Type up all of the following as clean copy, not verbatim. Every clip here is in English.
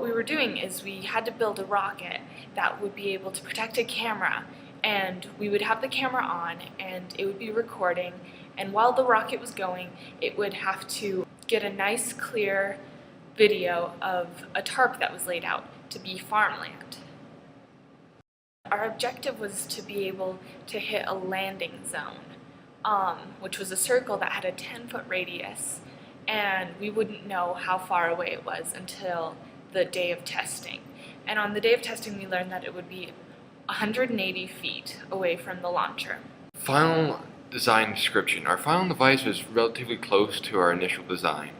what we were doing is we had to build a rocket that would be able to protect a camera, and we would have the camera on and it would be recording, and while the rocket was going it would have to get a nice clear video of a tarp that was laid out to be farmland. Our objective was to be able to hit a landing zone, which was a circle that had a 10-foot radius, and we wouldn't know how far away it was until the day of testing. And on the day of testing we learned that it would be 180 feet away from the launcher. Final design description. Our final device was relatively close to our initial design.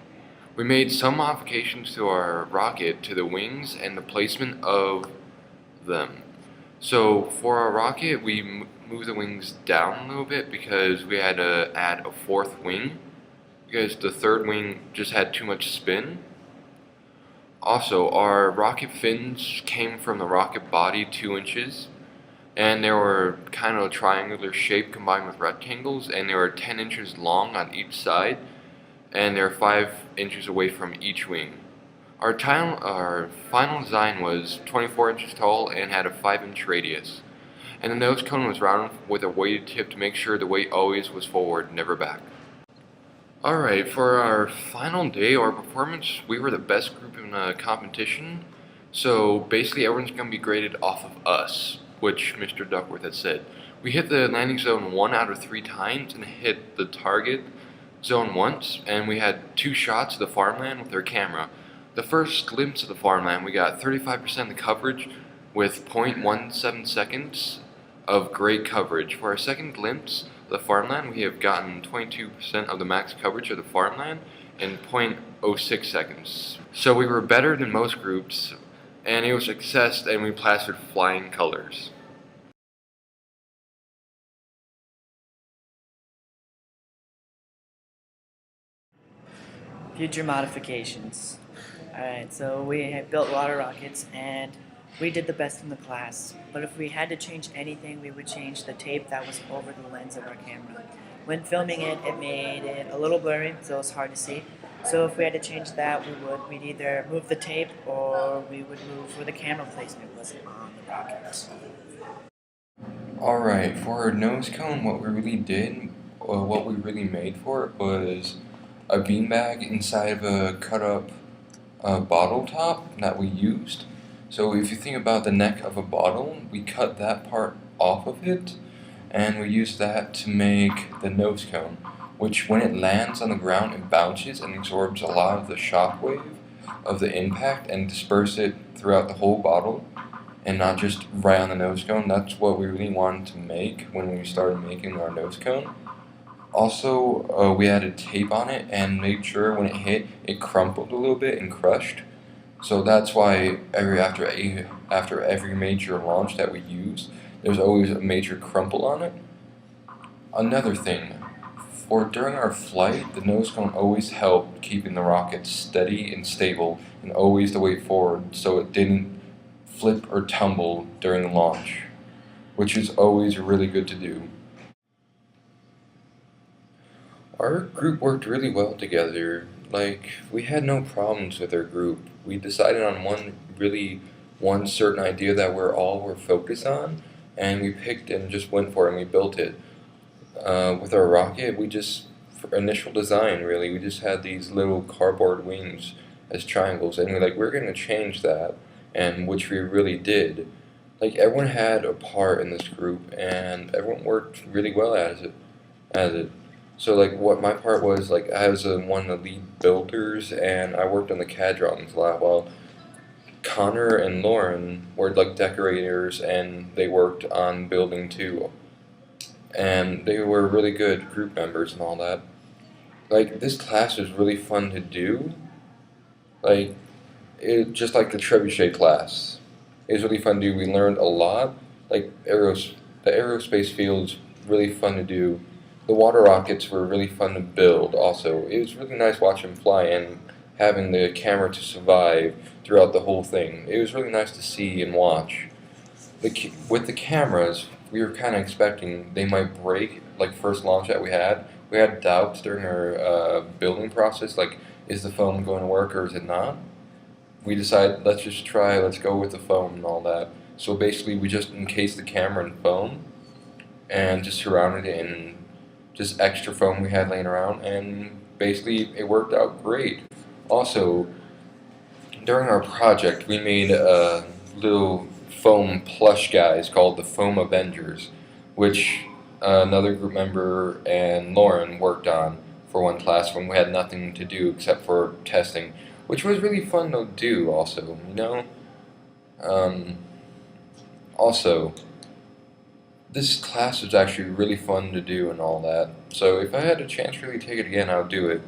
We made some modifications to our rocket, to the wings and the placement of them. So for our rocket, we moved the wings down a little bit because we had to add a fourth wing, because the third wing just had too much spin. Also, our rocket fins came from the rocket body 2 inches, and they were kind of a triangular shape combined with rectangles, and they were 10 inches long on each side, and they were 5 inches away from each wing. Our final design was 24 inches tall and had a 5-inch radius, and the nose cone was round with a weighted tip to make sure the weight always was forward, never back. Alright, for our final day, our performance, we were the best group in the competition, so basically everyone's going to be graded off of us, which Mr. Duckworth had said. We hit the landing zone 1 out of 3 times and hit the target zone once, and we had 2 shots of the farmland with our camera. The first glimpse of the farmland, we got 35% of the coverage with 0.17 seconds of great coverage. For our second glimpse of the farmland, we have gotten 22% of the max coverage of the farmland in 0.06 seconds. So we were better than most groups, and it was a success, and we plastered flying colors. Future modifications. Alright, so we have built a lot of rockets and we did the best in the class. But if we had to change anything, we would change the tape that was over the lens of our camera. When filming it, it made it a little blurry, so it's hard to see. So if we had to change that, we'd either move the tape or we would move where the camera placement was on the rocket. Alright, for our nose cone, what we really made for it was a beanbag inside of a cut-up bottle top that we used. So if you think about the neck of a bottle, we cut that part off of it, and we used that to make the nose cone, which when it lands on the ground, it bounces and absorbs a lot of the shock wave of the impact and disperse it throughout the whole bottle, and not just right on the nose cone. That's what we really wanted to make when we started making our nose cone. Also, we added tape on it and made sure when it hit, it crumpled a little bit and crushed. So that's why after every major launch that we used, there's always a major crumple on it. Another thing, during our flight, the nose cone always helped keeping the rocket steady and stable and always the way forward, so it didn't flip or tumble during the launch, which is always really good to do. Our group worked really well together. We had no problems with our group. We decided on one certain idea that we all were focused on, and we picked and just went for it and we built it. With our rocket, for initial design really, we just had these little cardboard wings as triangles, and we're going to change that, and which we really did. Everyone had a part in this group, and everyone worked really well as it. So what my part was, I was one of the lead builders, and I worked on the CAD drawings a lot, while Connor and Lauren were decorators, and they worked on building too. And they were really good group members and all that. This class was really fun to do. Just like the trebuchet class. It was really fun to do. We learned a lot. The aerospace field is really fun to do. The water rockets were really fun to build also. It was really nice watching them fly and having the camera to survive throughout the whole thing. It was really nice to see and watch. With the cameras, we were kind of expecting they might break, first launch that we had. We had doubts during our building process, is the film going to work or is it not? we decided let's go with the foam and all that. So basically we just encased the camera in foam and just surrounded it in just extra foam we had laying around, and basically it worked out great. Also, during our project we made little foam plush guys called the Foam Avengers, which another group member and Lauren worked on for one class when we had nothing to do except for testing, which was really fun to do also, you know? Also, this class was actually really fun to do and all that, so if I had a chance to really take it again, I would do it.